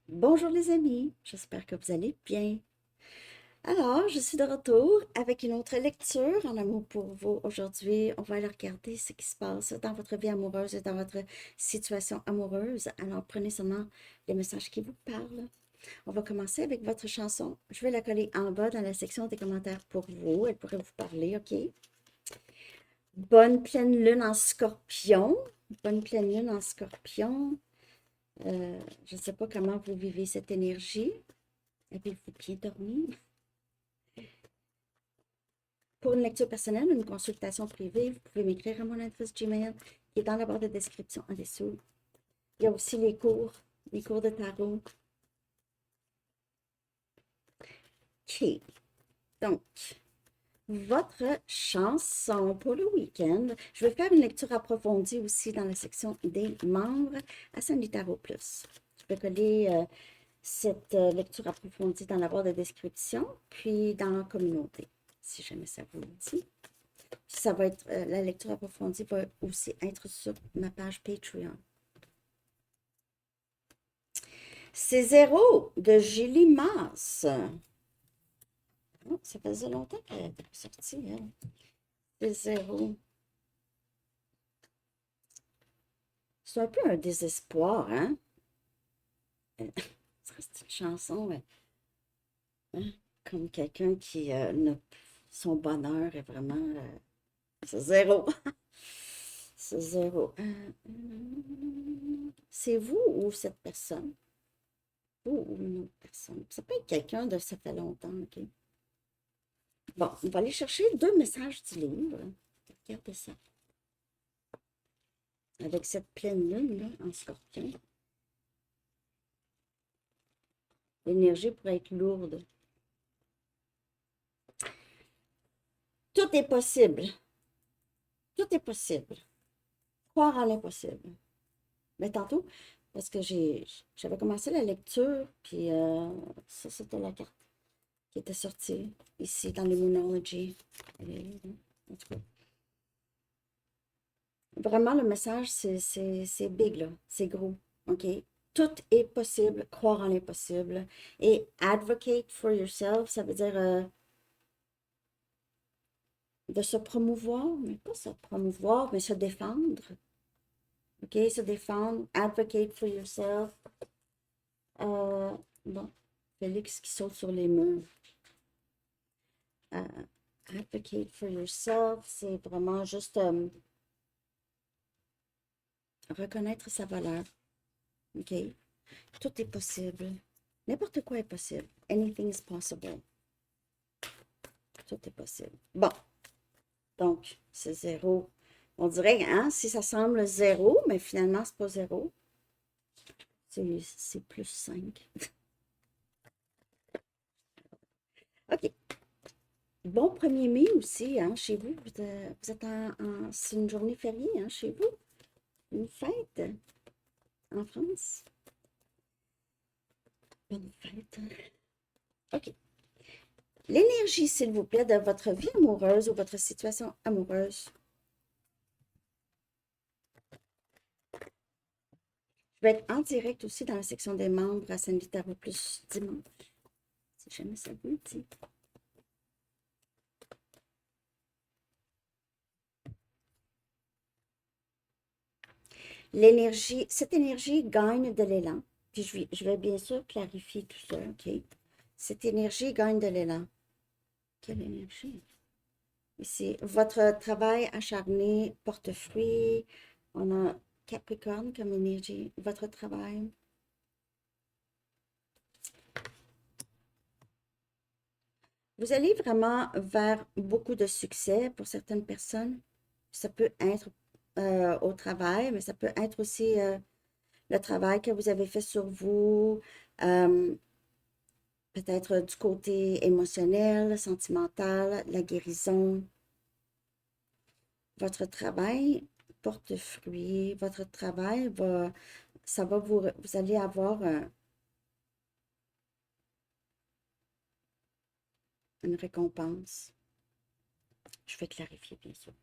Bonjour les amis, j'espère que vous allez bien. Alors, je suis de retour avec une autre lecture en amour pour vous. Aujourd'hui, on va aller regarder ce qui se passe dans votre vie amoureuse et dans votre situation amoureuse. Alors, prenez seulement les messages qui vous parlent. On va commencer avec votre chanson. Je vais la coller en bas dans la section des commentaires pour vous. Elle pourrait vous parler, OK? Bonne pleine lune en scorpion. Bonne pleine lune en scorpion. Je ne sais pas comment vous vivez cette énergie. Avez-vous bien dormi? Pour une lecture personnelle ou une consultation privée, vous pouvez m'écrire à mon adresse Gmail qui est dans la barre de description en dessous. Il y a aussi les cours de tarot. OK. Donc, votre chanson pour le week-end. Je vais faire une lecture approfondie aussi dans la section des membres à Sandy Tarot Plus. Je vais coller cette lecture approfondie dans la barre de description, puis dans la communauté, si jamais ça vous le dit. Ça va être, la lecture approfondie va aussi être sur ma page Patreon. C'est Zéro de Julie Masse. Oh, ça faisait longtemps qu'elle était sortie, elle. C'est Zéro. C'est un peu un désespoir, hein? C'est une chanson, hein? Comme quelqu'un qui son bonheur est vraiment. C'est zéro. C'est zéro. C'est vous ou cette personne? Ou une autre personne. Ça peut être quelqu'un de ça fait longtemps, OK? Bon, on va aller chercher deux messages du livre. Regardez ça. Avec cette pleine lune, là, en scorpion. L'énergie pourrait être lourde. Tout est possible. Tout est possible. Croire en l'impossible. Mais tantôt, parce que j'avais commencé la lecture, puis ça, c'était la carte qui était sortie ici dans le Moonology. En tout cas, vraiment, le message, c'est big, là. C'est gros. OK? Tout est possible, croire en l'impossible. Et advocate for yourself, ça veut dire de se promouvoir, mais pas se promouvoir, mais se défendre. OK? Se défendre. Advocate for yourself. Bon, Félix qui saute sur les murs. Advocate for yourself, c'est vraiment juste reconnaître sa valeur. OK? Tout est possible. N'importe quoi est possible. Anything is possible. Tout est possible. Bon, donc, c'est zéro. On dirait, hein, si ça semble zéro, mais finalement, c'est pas zéro. C'est plus 5. OK. Bon 1er mai aussi, hein, chez vous. Vous êtes c'est une journée fériée, hein, chez vous. Une fête en France. Bonne fête. OK. L'énergie, s'il vous plaît, de votre vie amoureuse ou votre situation amoureuse. Je vais être en direct aussi dans la section des membres à Sandy Tarot Plus dimanche. Si jamais ça vous dit. L'énergie, cette énergie gagne de l'élan. Puis je vais bien sûr clarifier tout ça, OK? Cette énergie gagne de l'élan. Quelle énergie? Ici, votre travail acharné porte fruit. On a Capricorne comme énergie. Votre travail. Vous allez vraiment vers beaucoup de succès pour certaines personnes. Ça peut être au travail, mais ça peut être aussi le travail que vous avez fait sur vous, euh, peut-être du côté émotionnel, sentimental, la guérison. Votre travail porte fruit. Votre travail va, ça va vous allez avoir une récompense. Je vais clarifier, bien sûr.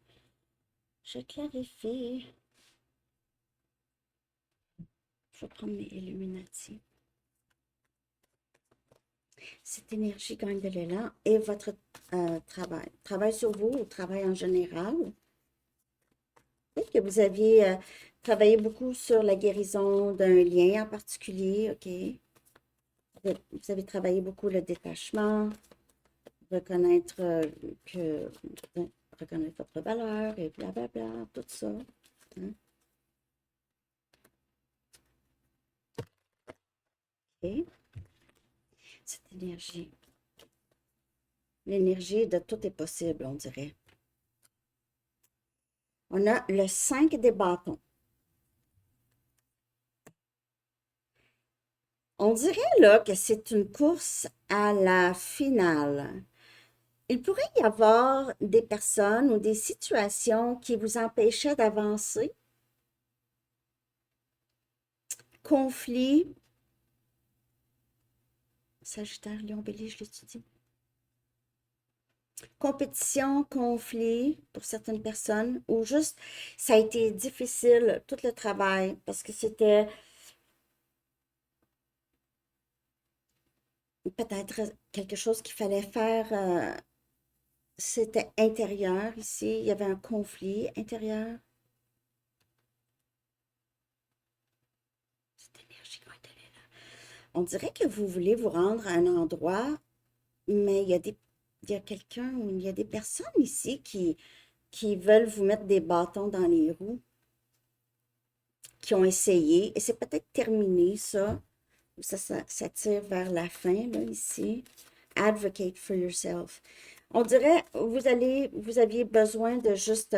Je clarifie. Je vais prendre mes Illuminati. Cette énergie gagne de l'élan et votre travail. Travail sur vous ou travail en général. Peut-être que vous aviez travaillé beaucoup sur la guérison d'un lien en particulier, OK? Vous avez travaillé beaucoup le détachement, reconnaître que reconnaître votre valeur et blablabla, tout ça. Hein? OK? Cette énergie. L'énergie de tout est possible, on dirait. On a le 5 des bâtons. On dirait là que c'est une course à la finale. Il pourrait y avoir des personnes ou des situations qui vous empêchaient d'avancer. Conflit. Sagittaire, Lion, Bélier, je l'étudie. Compétition, conflit pour certaines personnes, ou juste ça a été difficile, tout le travail, parce que c'était peut-être quelque chose qu'il fallait faire, c'était intérieur ici, il y avait un conflit intérieur. Cette énergie qui est là. On dirait que vous voulez vous rendre à un endroit, mais il y a quelqu'un ou il y a des personnes ici qui veulent vous mettre des bâtons dans les roues, qui ont essayé, et c'est peut-être terminé ça. Ça tire vers la fin, là, ici. Advocate for yourself. On dirait, vous aviez besoin de juste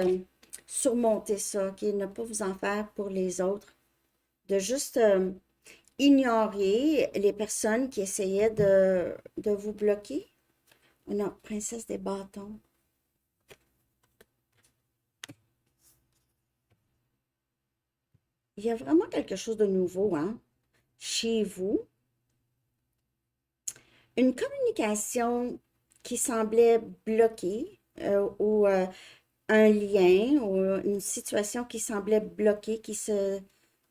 surmonter ça, OK? Ne pas vous en faire pour les autres. De juste ignorer les personnes qui essayaient de vous bloquer. On a princesse des bâtons. Il y a vraiment quelque chose de nouveau, hein, chez vous. Une communication qui semblait bloquée ou un lien ou une situation qui semblait bloquée, qui se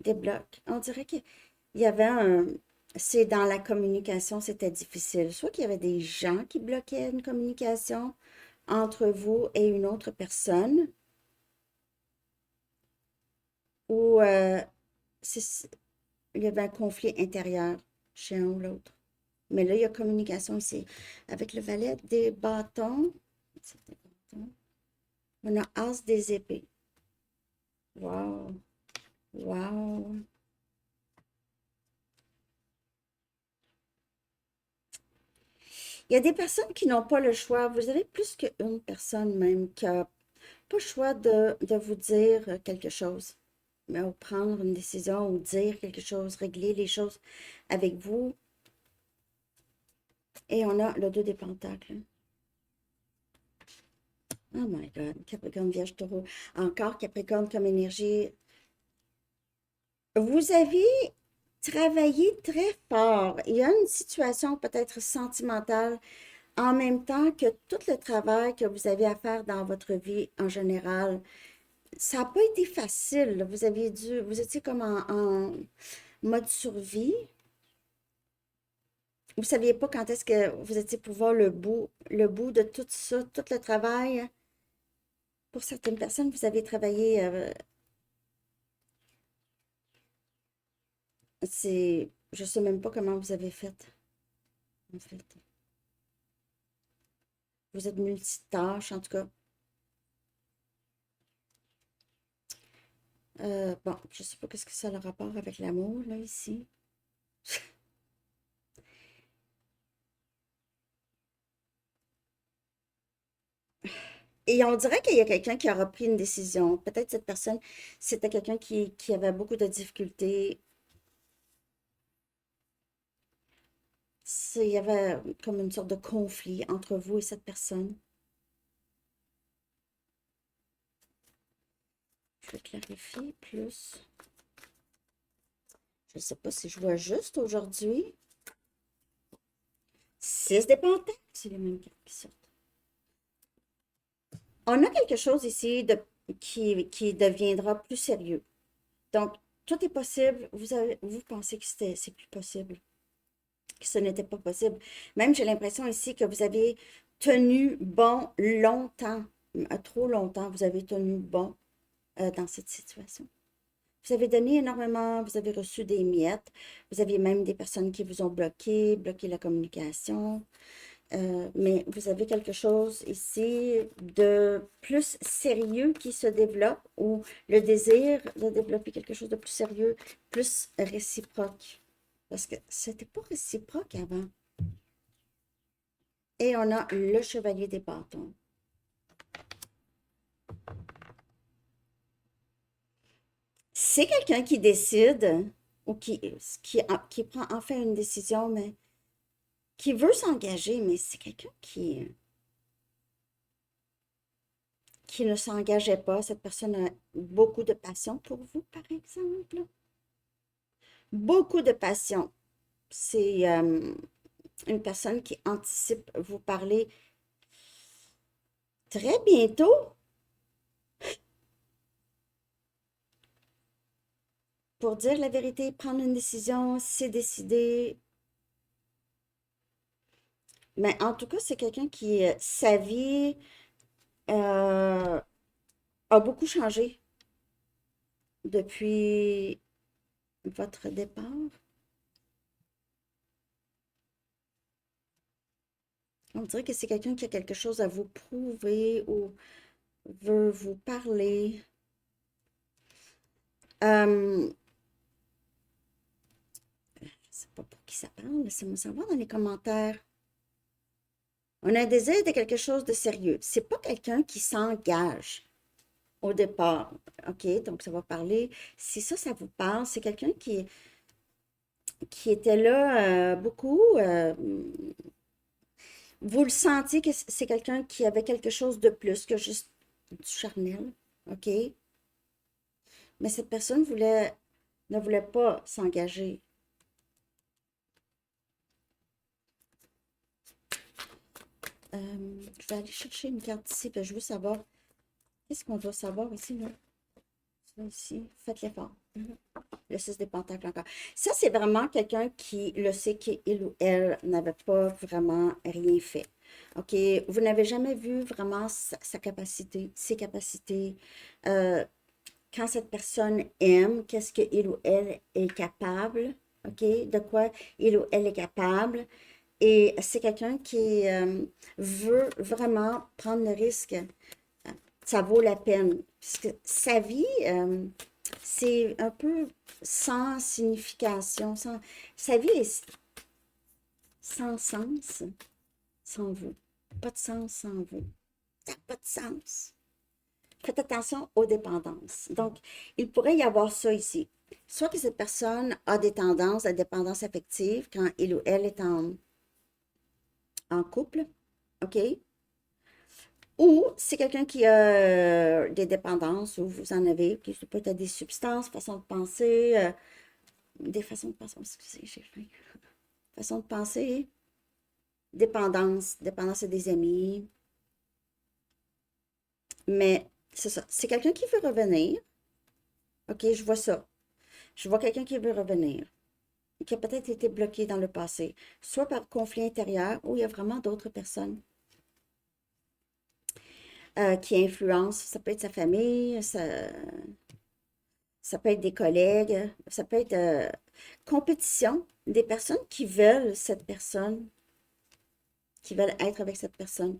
débloque. On dirait qu'il y avait un... C'est dans la communication, c'était difficile. Soit qu'il y avait des gens qui bloquaient une communication entre vous et une autre personne, ou il y avait un conflit intérieur chez un ou l'autre. Mais là, il y a communication ici. Avec le valet des bâtons, on a as des épées. Wow! Wow! Il y a des personnes qui n'ont pas le choix. Vous avez plus qu'une personne même qui n'a pas le choix de vous dire quelque chose, mais ou prendre une décision ou dire quelque chose, régler les choses avec vous. Et on a le 2 des pentacles. Oh my God, Capricorne, Vierge, Taureau. Encore Capricorne comme énergie. Vous avez travaillé très fort. Il y a une situation peut-être sentimentale en même temps que tout le travail que vous avez à faire dans votre vie en général. Ça n'a pas été facile. Vous étiez comme en mode survie. Vous ne saviez pas quand est-ce que vous étiez pour voir le bout de tout ça, tout le travail. Pour certaines personnes, vous avez travaillé, je ne sais même pas comment vous avez fait, en fait. Vous êtes multitâche, en tout cas. Bon, je ne sais pas qu'est-ce que ça a le rapport avec l'amour, là, ici. Et on dirait qu'il y a quelqu'un qui aura pris une décision. Peut-être cette personne, c'était quelqu'un qui avait beaucoup de difficultés. Il y avait comme une sorte de conflit entre vous et cette personne. Je vais clarifier plus. Je ne sais pas si je vois juste aujourd'hui. 6 des pentacles, c'est les mêmes cartes qui sortent. On a quelque chose ici qui deviendra plus sérieux. Donc, tout est possible. Vous pensez que c'est plus possible. que ce n'était pas possible. Même, j'ai l'impression ici que vous avez tenu bon longtemps, trop longtemps, vous avez tenu bon dans cette situation. Vous avez donné énormément, vous avez reçu des miettes, vous aviez même des personnes qui vous ont bloqué la communication, mais vous avez quelque chose ici de plus sérieux qui se développe ou le désir de développer quelque chose de plus sérieux, plus réciproque. Parce que c'était pas réciproque avant. Et on a le chevalier des bâtons. C'est quelqu'un qui décide ou qui prend enfin une décision, mais qui veut s'engager, mais c'est quelqu'un qui ne s'engageait pas. Cette personne a beaucoup de passion pour vous, par exemple. Beaucoup de passion. C'est une personne qui anticipe vous parler très bientôt pour dire la vérité, prendre une décision, c'est décidé. Mais en tout cas, c'est quelqu'un qui, sa vie a beaucoup changé depuis votre départ. On dirait que c'est quelqu'un qui a quelque chose à vous prouver ou veut vous parler. Je ne sais pas pour qui ça parle, laissez-moi savoir dans les commentaires. On a un désir de quelque chose de sérieux. C'est pas quelqu'un qui s'engage au départ. OK, donc ça va parler. Si ça vous parle, c'est quelqu'un qui était là beaucoup. Vous le sentiez que c'est quelqu'un qui avait quelque chose de plus que juste du charnel. OK? Mais cette personne ne voulait pas s'engager. Je vais aller chercher une carte ici, puis je veux savoir. Qu'est-ce qu'on doit savoir ici, là? Ça, ici. Faites l'effort. Le 6 des pentacles encore. Ça, c'est vraiment quelqu'un qui le sait qu'il ou elle n'avait pas vraiment rien fait. OK? Vous n'avez jamais vu vraiment sa capacité, ses capacités. Quand cette personne aime, qu'est-ce qu'il ou elle est capable? OK? De quoi il ou elle est capable? Et c'est quelqu'un qui veut vraiment prendre le risque. Ça vaut la peine. Parce que sa vie, c'est un peu sans signification. Sa vie est sans sens sans vous. Pas de sens sans vous. Ça n'a pas de sens. Faites attention aux dépendances. Donc, il pourrait y avoir ça ici. Soit que cette personne a des tendances à dépendance affective quand il ou elle est en couple, OK? Ou c'est quelqu'un qui a des dépendances, ou vous en avez, qui peut être à des substances, façon de penser, des façons de penser, excusez, j'ai faim. Façon de penser, dépendance à des amis. Mais c'est ça, c'est quelqu'un qui veut revenir. OK, je vois ça. Je vois quelqu'un qui veut revenir, qui a peut-être été bloqué dans le passé, soit par conflit intérieur, ou il y a vraiment d'autres personnes qui influencent. Ça peut être sa famille, ça peut être des collègues, ça peut être compétition, des personnes qui veulent cette personne, qui veulent être avec cette personne.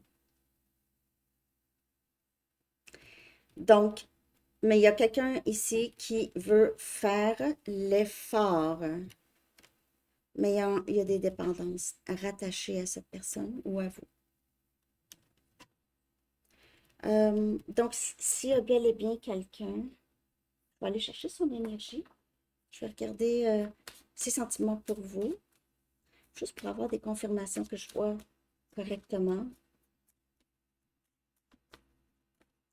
Donc, mais il y a quelqu'un ici qui veut faire l'effort, mais il y a des dépendances rattachées à cette personne ou à vous. Donc, s'il y a bel et bien quelqu'un, je vais aller chercher son énergie. Je vais regarder ses sentiments pour vous, juste pour avoir des confirmations que je vois correctement.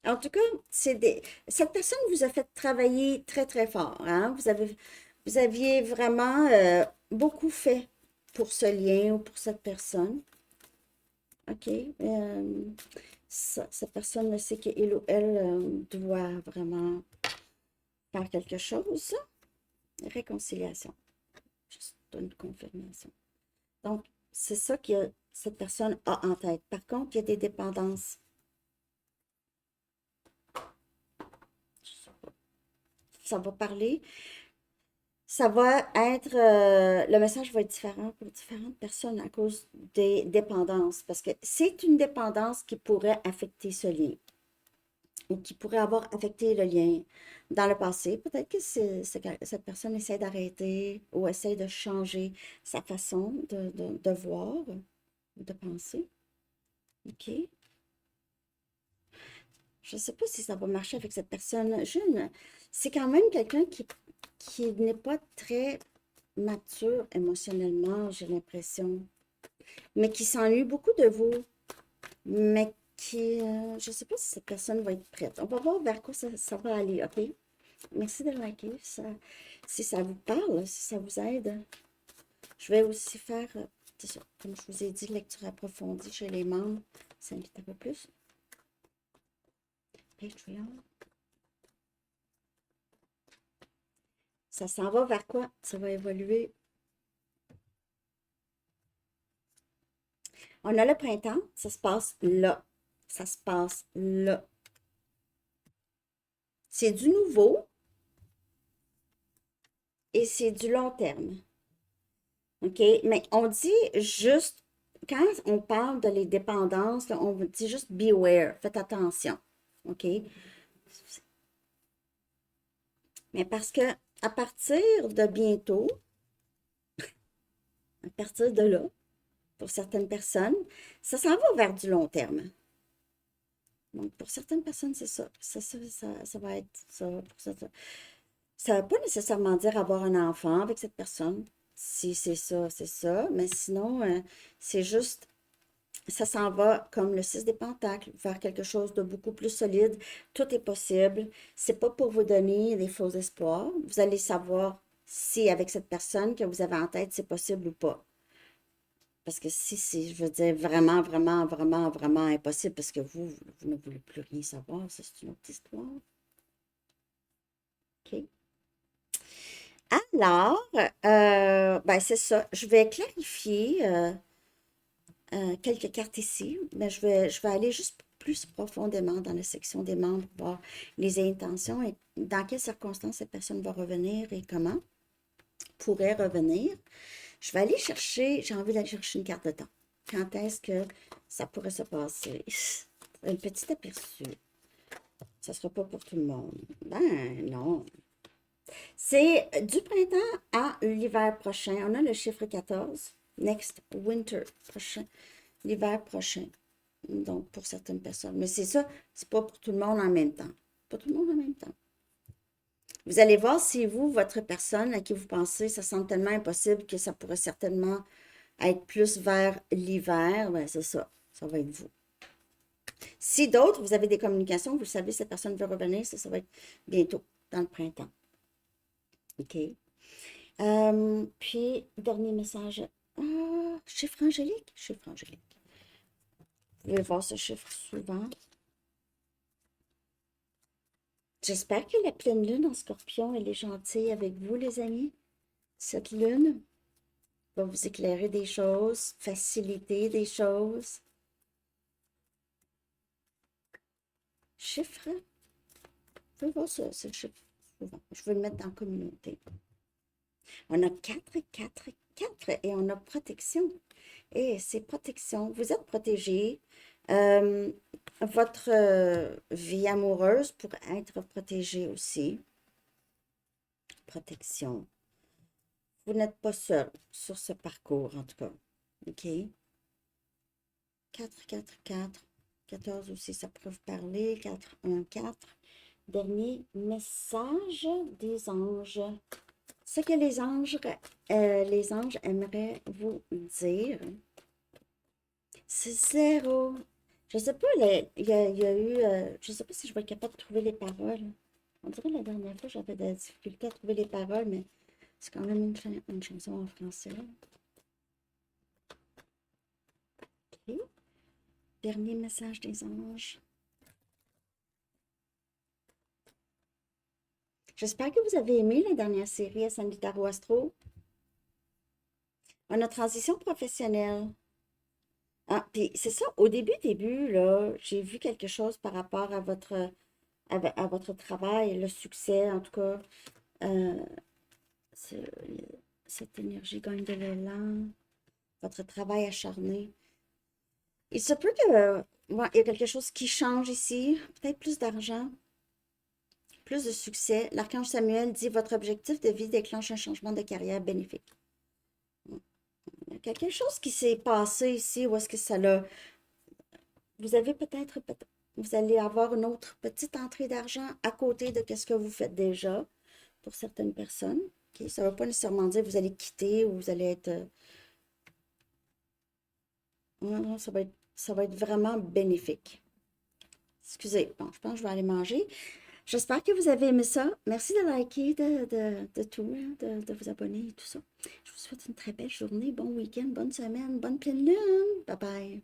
En tout cas, cette personne vous a fait travailler très, très fort. Hein? Vous aviez vraiment beaucoup fait pour ce lien ou pour cette personne. OK? Cette personne sait qu'il ou elle doit vraiment faire quelque chose. Réconciliation. Juste une confirmation. Donc, c'est ça que cette personne a en tête. Par contre, il y a des dépendances. Ça va parler. Ça va être, le message va être différent pour différentes personnes à cause des dépendances, parce que c'est une dépendance qui pourrait affecter ce lien ou qui pourrait avoir affecté le lien dans le passé. Peut-être que cette personne essaie d'arrêter ou essaie de changer sa façon de voir, de penser. OK? Je ne sais pas si ça va marcher avec cette personne. C'est quand même quelqu'un qui n'est pas très mature émotionnellement, j'ai l'impression, mais qui s'ennuie beaucoup de vous, mais je ne sais pas si cette personne va être prête. On va voir vers quoi ça va aller, OK? Merci de liker, si ça vous parle, si ça vous aide. Je vais aussi faire, c'est ça, comme je vous ai dit, lecture approfondie chez les membres. Ça invite un peu plus. Patreon. Ça s'en va vers quoi? Ça va évoluer. On a le printemps, ça se passe là. Ça se passe là. C'est du nouveau et c'est du long terme. OK? Mais on dit juste, quand on parle de les dépendances, là, on dit juste beware, faites attention. OK? Mais parce que à partir de bientôt, à partir de là, pour certaines personnes, ça s'en va vers du long terme. Donc, pour certaines personnes, c'est ça. Ça va être ça. Ça ne veut pas nécessairement dire avoir un enfant avec cette personne. Si c'est ça, c'est ça. Mais sinon, c'est juste, ça s'en va comme le 6 des Pentacles, vers quelque chose de beaucoup plus solide. Tout est possible. C'est pas pour vous donner des faux espoirs. Vous allez savoir si avec cette personne que vous avez en tête, c'est possible ou pas. Parce que si c'est, je veux dire, vraiment, vraiment, vraiment, vraiment impossible, parce que vous ne voulez plus rien savoir, ça c'est une autre histoire. OK? Alors, ben c'est ça. Je vais clarifier quelques cartes ici, mais je vais aller juste plus profondément dans la section des membres, voir les intentions et dans quelles circonstances cette personne va revenir et comment pourrait revenir. Je vais aller chercher, j'ai envie d'aller chercher une carte de temps. Quand est-ce que ça pourrait se passer? Un petit aperçu. Ça ne sera pas pour tout le monde. Ben non. C'est du printemps à l'hiver prochain. On a le chiffre 14. Next winter prochain. L'hiver prochain. Donc, pour certaines personnes. Mais c'est ça, c'est pas pour tout le monde en même temps. Pas tout le monde en même temps. Vous allez voir si vous, votre personne à qui vous pensez, ça semble tellement impossible que ça pourrait certainement être plus vers l'hiver. Ben, c'est ça. Ça va être vous. Si d'autres, vous avez des communications, vous savez, cette personne veut revenir, ça va être bientôt, dans le printemps. OK? Puis, dernier message. Ah, chiffre angélique? Chiffre angélique. Vous pouvez voir ce chiffre souvent. J'espère que la pleine lune en scorpion, elle est gentille avec vous, les amis. Cette lune va vous éclairer des choses, faciliter des choses. Chiffre. Vous pouvez voir ce chiffre souvent. Je vais le mettre dans la communauté. On a 4, 4, 4 et on a protection. Et c'est protection. Vous êtes protégé. Votre vie amoureuse pourrait être protégée aussi. Protection. Vous n'êtes pas seul sur ce parcours, en tout cas. OK? 4, 4, 4. 14 aussi, ça pourrait vous parler. 4, 1, 4. Dernier message des anges. Ce que les anges aimeraient vous dire, c'est zéro. Je sais pas, il y a eu, je sais pas si je vais être capable de trouver les paroles. On dirait la dernière fois, j'avais de la difficulté à trouver les paroles, mais c'est quand même une chanson en français. OK. Dernier message des anges. J'espère que vous avez aimé la dernière série à Sandy Tarot Astro. On a transition professionnelle. Ah, puis c'est ça, au début, là, j'ai vu quelque chose par rapport à votre travail, le succès, en tout cas. Euh, ce- cette énergie gagne de l'élan, votre travail acharné. Il se peut que, ouais, il y a quelque chose qui change ici, peut-être plus d'argent, plus de succès. L'archange Samuel dit votre objectif de vie déclenche un changement de carrière bénéfique. Il y a quelque chose qui s'est passé ici, où est-ce que ça l'a. Vous avez vous allez avoir une autre petite entrée d'argent à côté de ce que vous faites déjà pour certaines personnes. Ok. Ça ne va pas nécessairement dire que vous allez quitter ou vous allez être. Non, non, ça va être vraiment bénéfique. Excusez, bon, je pense que je vais aller manger. J'espère que vous avez aimé ça. Merci de liker, de tout, hein, de vous abonner et tout ça. Je vous souhaite une très belle journée, bon week-end, bonne semaine, bonne pleine lune. Bye bye.